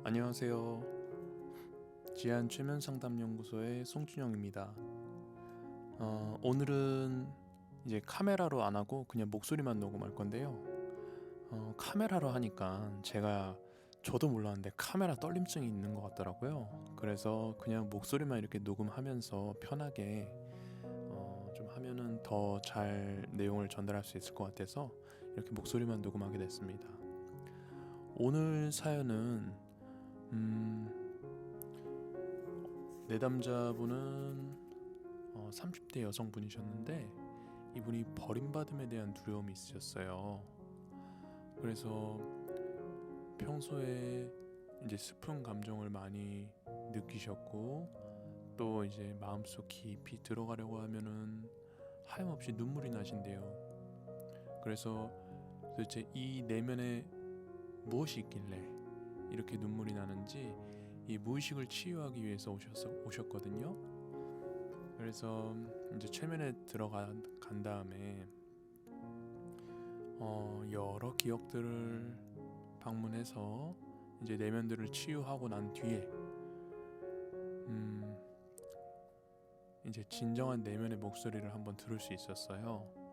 안녕하세요. 지안 최면상담연구소의 송준영입니다. 오늘은 이제 카메라로 안 하고 그냥 목소리만 녹음할 건데요. 카메라로 하니까 저도 몰랐는데 카메라 떨림증이 있는 것 같더라고요. 그래서 그냥 목소리만 이렇게 녹음하면서 편하게 좀 하면은 더 잘 내용을 전달할 수 있을 것 같아서 이렇게 목소리만 녹음하게 됐습니다. 오늘 사연은 내담자분은 30대 여성분이셨는데 이분이 버림받음에 대한 두려움이 있으셨어요. 그래서 평소에 이제 슬픈 감정을 많이 느끼셨고 또 이제 마음속 깊이 들어가려고 하면은 하염없이 눈물이 나신대요. 그래서 도대체 이 내면에 무엇이 있길래 이렇게 눈물이 나는지 이 무의식을 치유하기 위해서 오셨거든요. 그래서 이제 최면에 들어간 다음에 여러 기억들을 방문해서 이제 내면들을 치유하고 난 뒤에 이제 진정한 내면의 목소리를 한번 들을 수 있었어요.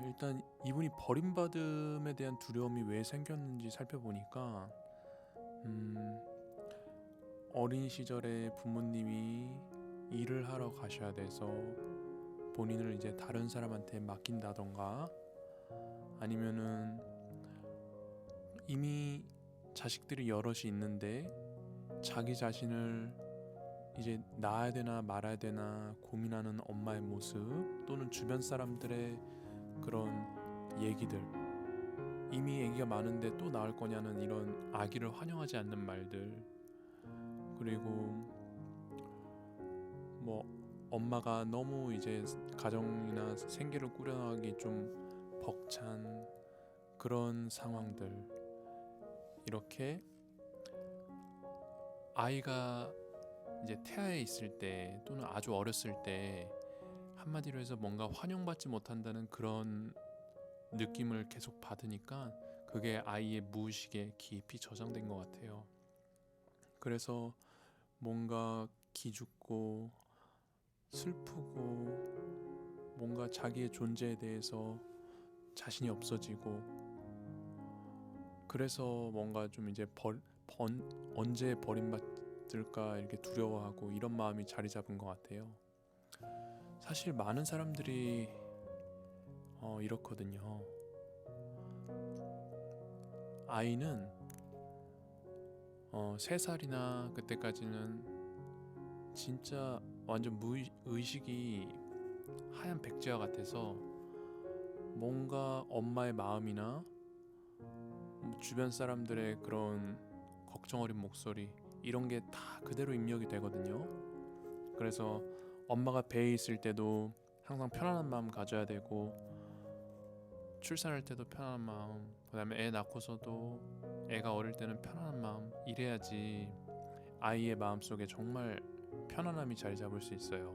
일단 이분이 버림받음에 대한 두려움이 왜 생겼는지 살펴보니까 어린 시절에 부모님이 일을 하러 가셔야 돼서 본인을 이제 다른 사람한테 맡긴다던가 아니면은 이미 자식들이 여럿이 있는데 자기 자신을 이제 낳아야 되나 말아야 되나 고민하는 엄마의 모습 또는 주변 사람들의 그런 얘기들, 이미 아기가 많은데 또 낳을 거냐는 이런 아기를 환영하지 않는 말들, 그리고 뭐 엄마가 너무 이제 가정이나 생계를 꾸려나가기 좀 벅찬 그런 상황들, 이렇게 아이가 이제 태아에 있을 때 또는 아주 어렸을 때 한마디로 해서 뭔가 환영받지 못한다는 그런 느낌을 계속 받으니까 그게 아이의 무의식에 깊이 저장된 것 같아요. 그래서 뭔가 기죽고 슬프고 뭔가 자기의 존재에 대해서 자신이 없어지고, 그래서 뭔가 좀 이제 언제 버림받을까 이렇게 두려워하고 이런 마음이 자리 잡은 것 같아요. 사실 많은 사람들이 이렇거든요. 아이는 3살이나 그때까지는 진짜 완전 의식이 하얀 백지와 같아서 뭔가 엄마의 마음이나 주변 사람들의 그런 걱정 어린 목소리, 이런 게 다 그대로 입력이 되거든요. 그래서 엄마가 배에 있을 때도 항상 편안한 마음 가져야 되고, 출산할 때도 편안한 마음, 그 다음에 애 낳고서도 애가 어릴 때는 편안한 마음, 이래야지 아이의 마음속에 정말 편안함이 자리 잡을 수 있어요.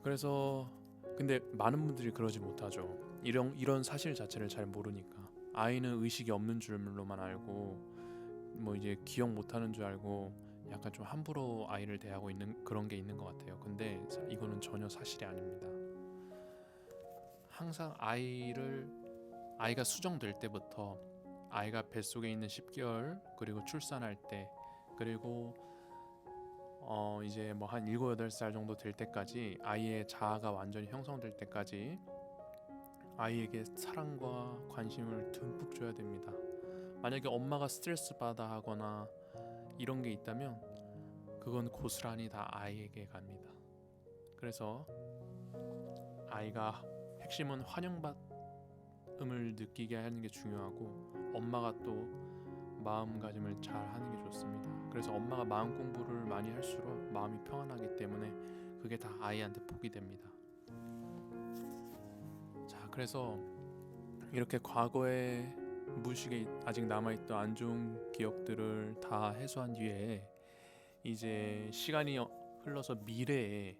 그래서 근데 많은 분들이 그러지 못하죠. 이런 사실 자체를 잘 모르니까. 아이는 의식이 없는 줄로만 알고 뭐 이제 기억 못하는 줄 알고 약간 좀 함부로 아이를 대하고 있는 그런 게 있는 것 같아요. 근데 이거는 전혀 사실이 아닙니다. 항상 아이가 수정될 때부터, 아이가 뱃속에 있는 10개월, 그리고 출산할 때, 그리고 이제 뭐 한 7, 8살 정도 될 때까지, 아이의 자아가 완전히 형성될 때까지 아이에게 사랑과 관심을 듬뿍 줘야 됩니다. 만약에 엄마가 스트레스 받아 하거나 이런 게 있다면 그건 고스란히 다 아이에게 갑니다. 그래서 아이가 핵심은 환영받음을 느끼게 하는 게 중요하고, 엄마가 또 마음가짐을 잘 하는 게 좋습니다. 그래서 엄마가 마음 공부를 많이 할수록 마음이 평안하기 때문에 그게 다 아이한테 복이 됩니다. 자, 그래서 이렇게 과거에 무의식에 아직 남아있던 안 좋은 기억들을 다 해소한 뒤에 이제 시간이 흘러서 미래에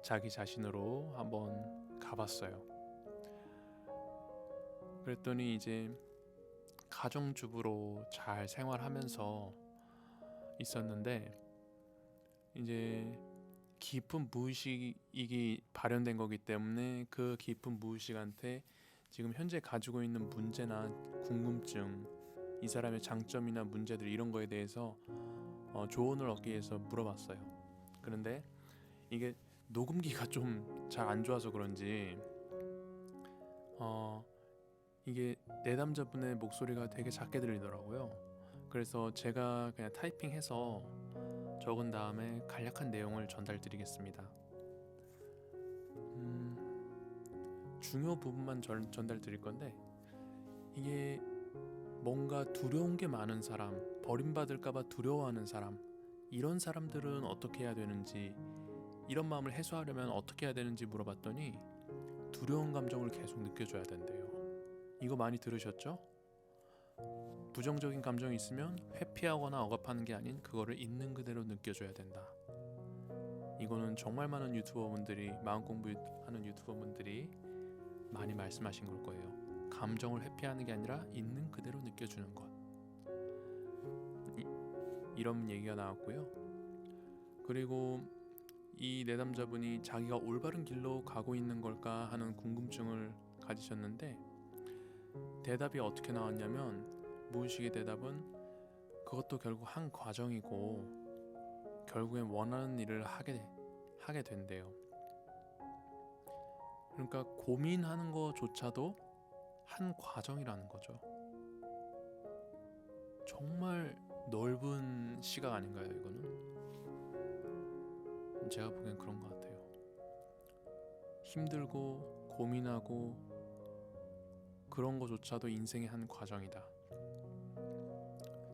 자기 자신으로 한번 가봤어요. 그랬더니 이제 가정주부로 잘 생활하면서 있었는데 이제 깊은 무의식이 발현된 거기 때문에 그 깊은 무의식한테 지금 현재 가지고 있는 문제나 궁금증, 이 사람의 장점이나 문제들 이런 거에 대해서 조언을 얻기 위해서 물어봤어요. 그런데 이게 녹음기가 좀 잘 안 좋아서 그런지 이게 내담자분의 목소리가 되게 작게 들리더라고요. 그래서 제가 그냥 타이핑해서 적은 다음에 간략한 내용을 전달드리겠습니다. 중요 부분만 전달드릴 건데, 이게 뭔가 두려운 게 많은 사람, 버림받을까봐 두려워하는 사람, 이런 사람들은 어떻게 해야 되는지, 이런 마음을 해소하려면 어떻게 해야 되는지 물어봤더니 두려운 감정을 계속 느껴줘야 된대요. 이거 많이 들으셨죠? 부정적인 감정이 있으면 회피하거나 억압하는 게 아닌 그거를 있는 그대로 느껴줘야 된다. 이거는 정말 많은 유튜버분들이, 마음 공부하는 유튜버분들이 많이 말씀하신 걸 거예요. 감정을 회피하는 게 아니라 있는 그대로 느껴주는 것. 이런 얘기가 나왔고요. 그리고 이 내담자분이 자기가 올바른 길로 가고 있는 걸까 하는 궁금증을 가지셨는데, 대답이 어떻게 나왔냐면, 무의식의 대답은 그것도 결국 한 과정이고 결국엔 원하는 일을 하게 된대요. 그러니까 고민하는 거조차도 한 과정이라는 거죠. 정말 넓은 시각 아닌가요, 이거는? 제가 보기엔 그런 것 같아요. 힘들고 고민하고 그런 거조차도 인생의 한 과정이다.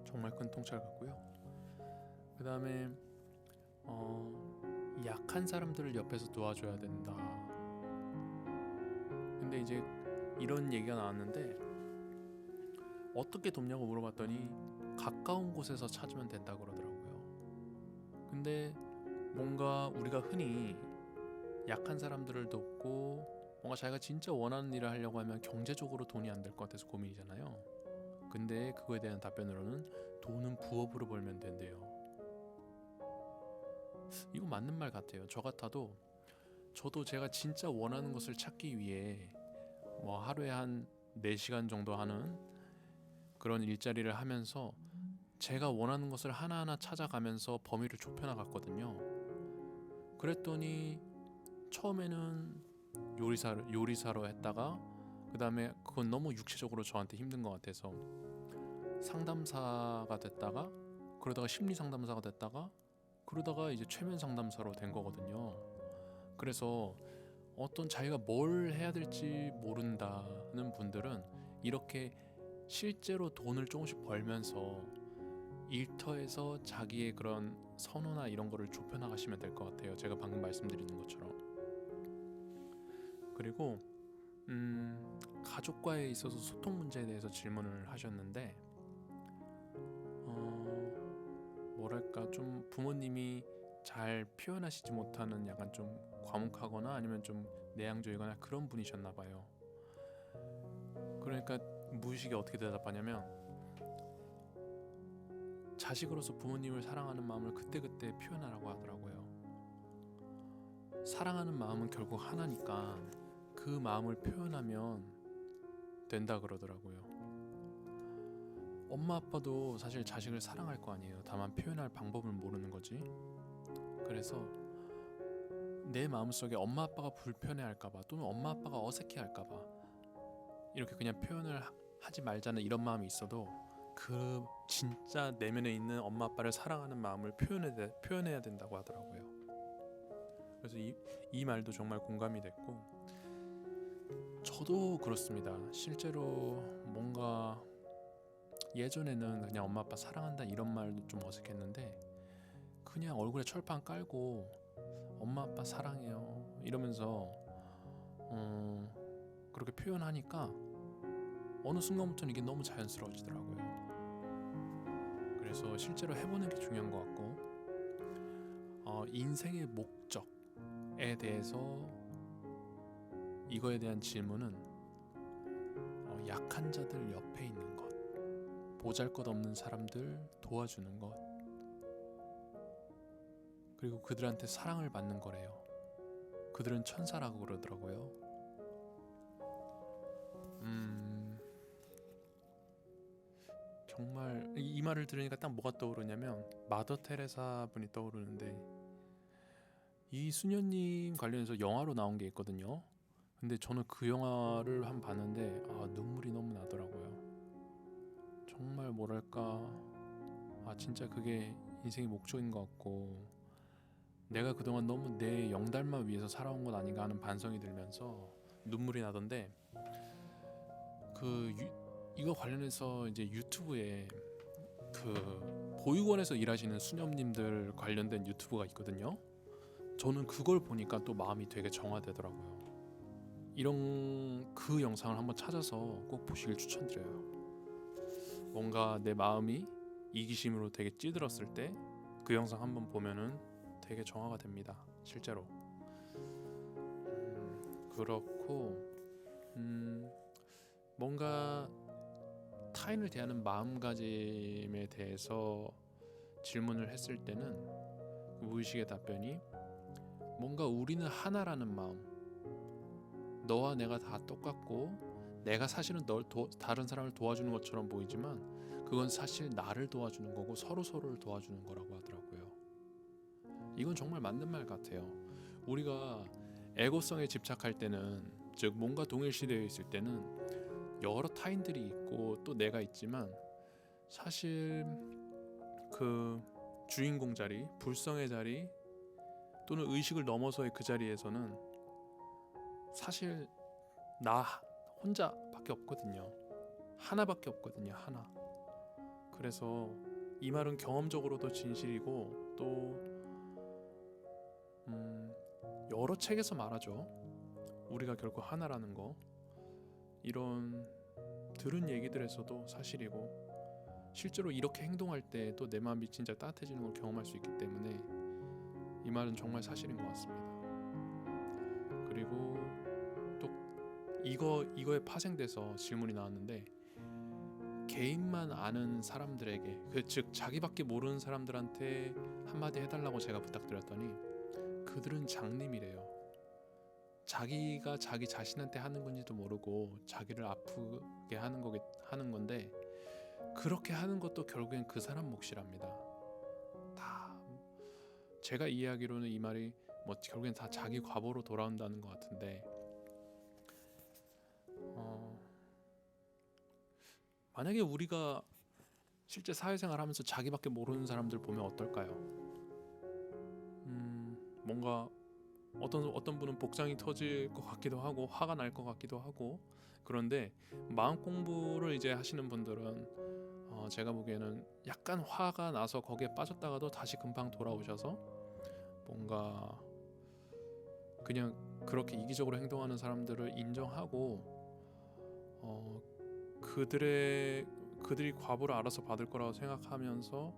정말 큰 통찰 같고요. 그 다음에 약한 사람들을 옆에서 도와줘야 된다. 근데 이제 이런 얘기가 나왔는데, 어떻게 돕냐고 물어봤더니 가까운 곳에서 찾으면 된다고 그러더라고요. 근데 뭔가 우리가 흔히 약한 사람들을 돕고 뭔가 자기가 진짜 원하는 일을 하려고 하면 경제적으로 돈이 안 될 것 같아서 고민이잖아요. 근데 그거에 대한 답변으로는 돈은 부업으로 벌면 된대요. 이거 맞는 말 같아요. 저 같아도 저도 제가 진짜 원하는 것을 찾기 위해 뭐 하루에 한 4시간 정도 하는 그런 일자리를 하면서 제가 원하는 것을 하나하나 찾아가면서 범위를 좁혀나갔거든요. 그랬더니 처음에는 요리사로 했다가, 그 다음에 그건 너무 육체적으로 저한테 힘든 것 같아서 상담사가 됐다가, 그러다가 심리 상담사가 됐다가, 그러다가 이제 최면 상담사로 된 거거든요. 그래서 어떤 자기가 뭘 해야 될지 모른다는 분들은 이렇게 실제로 돈을 조금씩 벌면서 일터에서 자기의 그런 선호나 이런 거를 좁혀나가시면 될 것 같아요. 제가 방금 말씀드리는 것처럼. 그리고 가족과에 있어서 소통 문제에 대해서 질문을 하셨는데, 뭐랄까 좀 부모님이 잘 표현하시지 못하는, 약간 좀 과묵하거나 아니면 좀 내향적이거나 그런 분이셨나 봐요. 그러니까 무의식이 어떻게 대답하냐면, 자식으로서 부모님을 사랑하는 마음을 그때그때 표현하라고 하더라고요. 사랑하는 마음은 결국 하나니까 그 마음을 표현하면 된다 그러더라고요. 엄마 아빠도 사실 자식을 사랑할 거 아니에요. 다만 표현할 방법을 모르는 거지. 그래서 내 마음속에 엄마 아빠가 불편해할까봐, 또는 엄마 아빠가 어색해할까봐 이렇게 그냥 표현을 하지 말자는 이런 마음이 있어도, 그 진짜 내면에 있는 엄마 아빠를 사랑하는 마음을 표현해야 된다고 하더라고요. 그래서 이 말도 정말 공감이 됐고, 저도 그렇습니다. 실제로 뭔가 예전에는 그냥 엄마 아빠 사랑한다 이런 말도 좀 어색했는데, 그냥 얼굴에 철판 깔고 엄마 아빠 사랑해요 이러면서 그렇게 표현하니까 어느 순간부터는 이게 너무 자연스러워지더라고요. 그래서 실제로 해보는 게 중요한 것 같고, 인생의 목적에 대해서 이거에 대한 질문은 약한 자들 옆에 있는 것, 보잘것없는 사람들 도와주는 것, 그리고 그들한테 사랑을 받는 거래요. 그들은 천사라고 그러더라고요. 정말 이 말을 들으니까 딱 뭐가 떠오르냐면 마더 테레사 분이 떠오르는데, 이 수녀님 관련해서 영화로 나온 게 있거든요. 근데 저는 그 영화를 한 봤는데 눈물이 너무 나더라고요. 정말 뭐랄까, 진짜 그게 인생의 목적인 것 같고, 내가 그동안 너무 내 영달만 위해서 살아온 건 아닌가 하는 반성이 들면서 눈물이 나던데, 이거 관련해서 이제 유튜브에 그 보육원에서 일하시는 수녀님들 관련된 유튜브가 있거든요. 저는 그걸 보니까 또 마음이 되게 정화되더라고요. 이런 그 영상을 한번 찾아서 꼭 보시길 추천드려요. 뭔가 내 마음이 이기심으로 되게 찌들었을 때 그 영상 한번 보면은 되게 정화가 됩니다. 실제로. 그렇고 뭔가 타인을 대하는 마음가짐에 대해서 질문을 했을 때는 그 무의식의 답변이 뭔가 우리는 하나라는 마음, 너와 내가 다 똑같고 내가 사실은 다른 사람을 도와주는 것처럼 보이지만 그건 사실 나를 도와주는 거고 서로를 도와주는 거라고 하더라고요. 이건 정말 맞는 말 같아요. 우리가 에고성에 집착할 때는, 즉 뭔가 동일시되어 있을 때는 여러 타인들이 있고 또 내가 있지만, 사실 그 주인공 자리, 불성의 자리 또는 의식을 넘어서의 그 자리에서는 사실 나 혼자밖에 없거든요. 하나밖에 없거든요. 하나. 그래서 이 말은 경험적으로도 진실이고 또 여러 책에서 말하죠. 우리가 결국 하나라는 거. 이런 들은 얘기들에서도 사실이고, 실제로 이렇게 행동할 때 또 내 마음이 진짜 따뜻해지는 걸 경험할 수 있기 때문에 이 말은 정말 사실인 것 같습니다. 그리고 또 이거에 파생돼서 질문이 나왔는데, 개인만 아는 사람들에게, 즉 자기밖에 모르는 사람들한테 한마디 해달라고 제가 부탁드렸더니 그들은 장님이래요. 자기가 자기 자신한테 하는 건지도 모르고 자기를 아프게 하는 건데, 그렇게 하는 것도 결국엔 그 사람 몫이랍니다. 다 제가 이해하기로는 이 말이 결국엔 다 자기 과보로 돌아온다는 것 같은데, 만약에 우리가 실제 사회생활하면서 자기밖에 모르는 사람들 보면 어떨까요? 뭔가 어떤 분은 복장이 터질 것 같기도 하고 화가 날 것 같기도 하고, 그런데 마음 공부를 이제 하시는 분들은 제가 보기에는 약간 화가 나서 거기에 빠졌다가도 다시 금방 돌아오셔서 뭔가 그냥 그렇게 이기적으로 행동하는 사람들을 인정하고 그들이 과보를 알아서 받을 거라고 생각하면서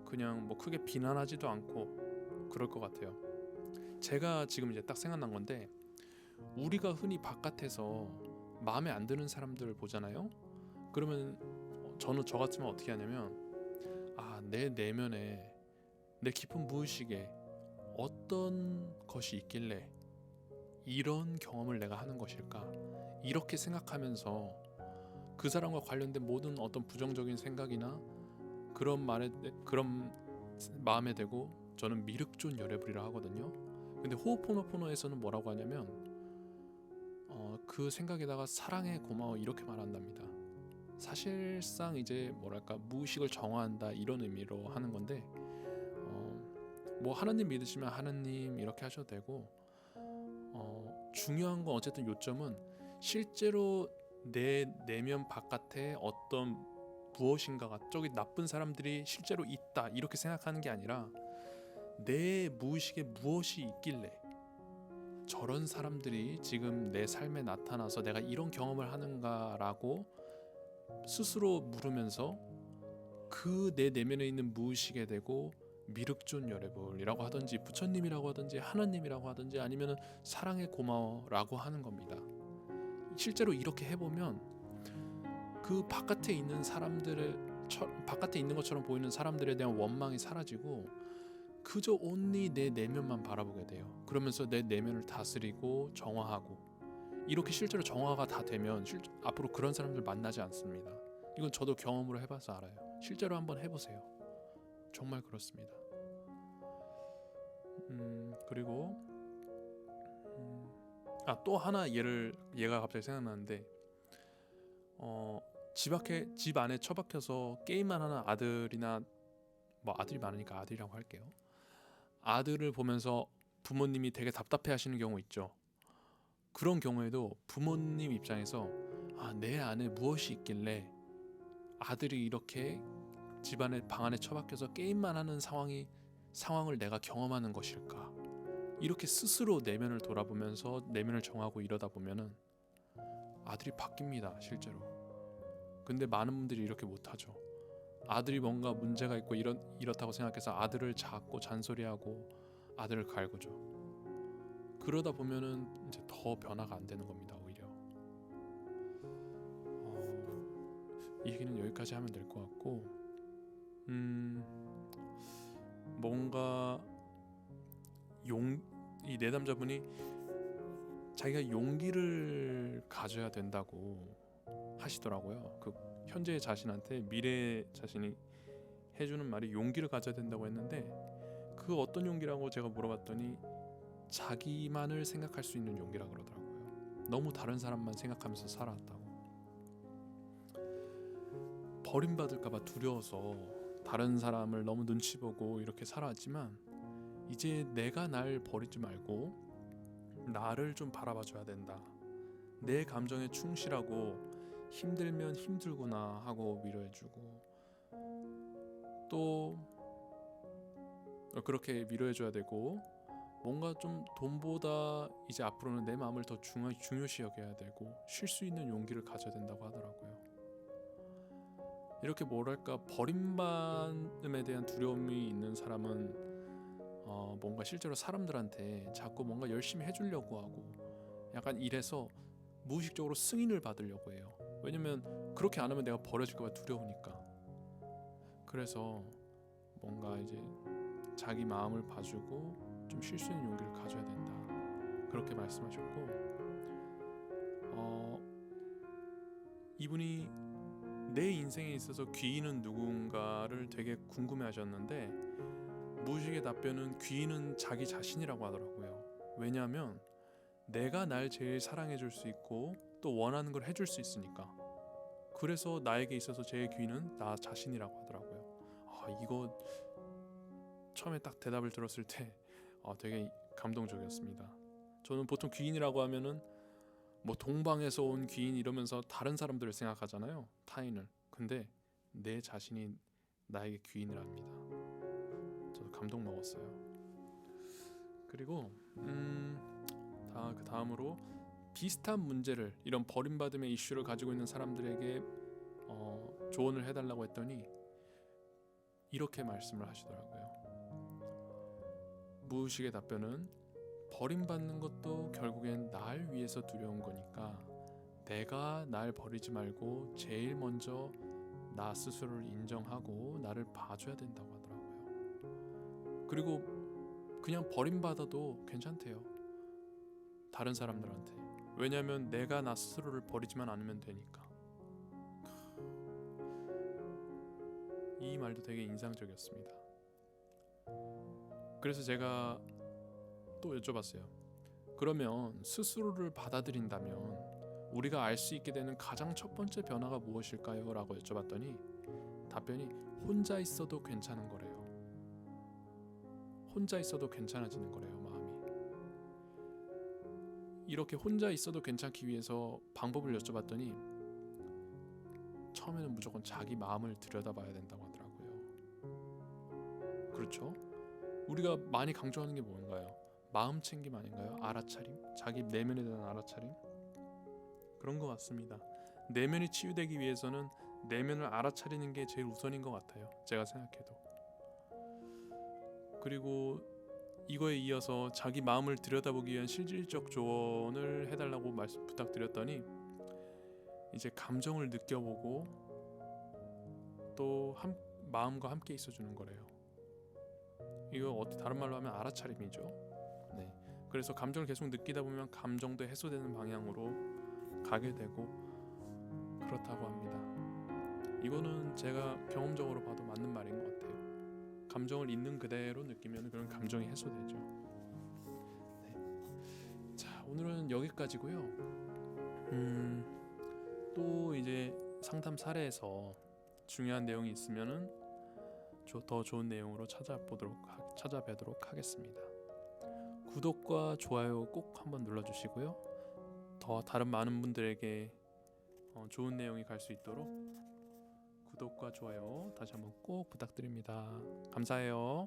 그냥 크게 비난하지도 않고 그럴 것 같아요. 제가 지금 이제 딱 생각난 건데, 우리가 흔히 바깥에서 마음에 안 드는 사람들을 보잖아요. 그러면 저 같으면 어떻게 하냐면, 내 내면에, 내 깊은 무의식에 어떤 것이 있길래 이런 경험을 내가 하는 것일까, 이렇게 생각하면서 그 사람과 관련된 모든 어떤 부정적인 생각이나 그런 마음에 대고 저는 미륵존 열애불이라 하거든요. 근데 호호포노포노에서는 뭐라고 하냐면 그 생각에다가 사랑해, 고마워, 이렇게 말한답니다. 사실상 이제 무의식을 정화한다, 이런 의미로 하는 건데, 하나님 믿으시면 하나님 이렇게 하셔도 되고, 중요한 건 어쨌든 요점은 실제로 내 내면 바깥에 어떤 무엇인가가, 저기 나쁜 사람들이 실제로 있다, 이렇게 생각하는 게 아니라 내 무의식에 무엇이 있길래 저런 사람들이 지금 내 삶에 나타나서 내가 이런 경험을 하는가라고 스스로 물으면서 그 내 내면에 있는 무의식에 대고 미륵존 열애불이라고 하든지 부처님이라고 하든지 하나님이라고 하든지 아니면 사랑해, 고마워라고 하는 겁니다. 실제로 이렇게 해보면 그 바깥에 있는 사람들을 바깥에 있는 것처럼 보이는 사람들에 대한 원망이 사라지고 그저 온리 내 내면만 바라보게 돼요. 그러면서 내 내면을 다스리고 정화하고, 이렇게 실제로 정화가 다 되면 앞으로 그런 사람들 만나지 않습니다. 이건 저도 경험으로 해봐서 알아요. 실제로 한번 해보세요. 정말 그렇습니다. 그리고 또 하나 얘가 갑자기 생각나는데, 집 안에 처박혀서 게임만 하는 아들이나, 뭐 아들이 많으니까 아들이라고 할게요. 아들을 보면서 부모님이 되게 답답해 하시는 경우 있죠. 그런 경우에도 부모님 입장에서 내 안에 무엇이 있길래 아들이 이렇게 집안에 방 안에 처박혀서 게임만 하는 상황을 내가 경험하는 것일까, 이렇게 스스로 내면을 돌아보면서 내면을 정하고 이러다 보면은 아들이 바뀝니다, 실제로. 근데 많은 분들이 이렇게 못하죠. 아들이 뭔가 문제가 있고 이렇다고 생각해서 아들을 잡고 잔소리하고 아들을 갈구죠. 그러다 보면은 이제 더 변화가 안 되는 겁니다, 오히려. 이 얘기는 여기까지 하면 될 것 같고, 뭔가 이 내담자분이 자기가 용기를 가져야 된다고 하시더라고요. 그 현재 자신한테 미래 자신이 해주는 말이 용기를 가져야 된다고 했는데, 그 어떤 용기라고 제가 물어봤더니 자기만을 생각할 수 있는 용기라 그러더라고요. 너무 다른 사람만 생각하면서 살아왔다고. 버림받을까봐 두려워서 다른 사람을 너무 눈치 보고 이렇게 살아왔지만, 이제 내가 날 버리지 말고 나를 좀 바라봐줘야 된다. 내 감정에 충실하고 힘들면 힘들구나 하고 위로해주고, 또 그렇게 위로해줘야 되고, 뭔가 좀 돈보다 이제 앞으로는 내 마음을 더 중요시 여겨야 되고 쉴 수 있는 용기를 가져야 된다고 하더라고요. 이렇게 뭐랄까, 버림받음에 대한 두려움이 있는 사람은 뭔가 실제로 사람들한테 자꾸 뭔가 열심히 해주려고 하고, 약간 이래서 무의식적으로 승인을 받으려고 해요. 왜냐면 그렇게 안 하면 내가 버려질까 봐 두려우니까. 그래서 뭔가 이제 자기 마음을 봐주고 좀 쉴 수 있는 용기를 가져야 된다, 그렇게 말씀하셨고, 이분이 내 인생에 있어서 귀인은 누군가를 되게 궁금해하셨는데, 무의식의 답변은 귀인은 자기 자신이라고 하더라고요. 왜냐하면 내가 날 제일 사랑해줄 수 있고 또 원하는 걸 해줄 수 있으니까. 그래서 나에게 있어서 제일 귀인은 나 자신이라고 하더라고요. 이거 처음에 딱 대답을 들었을 때 되게 감동적이었습니다. 저는 보통 귀인이라고 하면은 뭐 동방에서 온 귀인 이러면서 다른 사람들을 생각하잖아요, 타인을. 근데 내 자신이 나에게 귀인을 합니다. 저도 감동 먹었어요. 그리고 그 다음으로 비슷한 문제를, 이런 버림받음의 이슈를 가지고 있는 사람들에게 조언을 해달라고 했더니 이렇게 말씀을 하시더라고요. 무의식의 답변은 버림받는 것도 결국엔 날 위해서 두려운 거니까 내가 날 버리지 말고 제일 먼저 나 스스로를 인정하고 나를 봐줘야 된다고 하더라고요. 그리고 그냥 버림받아도 괜찮대요, 다른 사람들한테. 왜냐면 내가 나 스스로를 버리지만 않으면 되니까. 이 말도 되게 인상적이었습니다. 그래서 제가 또 여쭤봤어요. 그러면 스스로를 받아들인다면 우리가 알 수 있게 되는 가장 첫 번째 변화가 무엇일까요? 라고 여쭤봤더니 답변이 혼자 있어도 괜찮은 거래요. 혼자 있어도 괜찮아지는 거래요, 마음이. 이렇게 혼자 있어도 괜찮기 위해서 방법을 여쭤봤더니 처음에는 무조건 자기 마음을 들여다봐야 된다고 하더라고요. 그렇죠? 우리가 많이 강조하는 게 뭔가요? 마음 챙김 아닌가요? 알아차림? 자기 내면에 대한 알아차림? 그런 것 같습니다. 내면이 치유되기 위해서는 내면을 알아차리는 게 제일 우선인 것 같아요, 제가 생각해도. 그리고 이거에 이어서 자기 마음을 들여다보기 위한 실질적 조언을 해달라고 부탁드렸더니 이제 감정을 느껴보고 또 마음과 함께 있어주는 거래요. 이거 다른 말로 하면 알아차림이죠. 네. 그래서 감정을 계속 느끼다 보면 감정도 해소되는 방향으로 가게 되고 그렇다고 합니다. 이거는 제가 경험적으로 봐도 맞는 말인 것 같아요. 감정을 있는 그대로 느끼면 그런 감정이 해소되죠. 네. 자, 오늘은 여기까지고요. 또 이제 상담 사례에서 중요한 내용이 있으면은 더 좋은 내용으로 찾아뵈도록 하겠습니다. 구독과 좋아요 꼭 한번 눌러주시고요. 더 다른 많은 분들에게 좋은 내용이 갈 수 있도록 구독과 좋아요 다시 한번 꼭 부탁드립니다. 감사해요.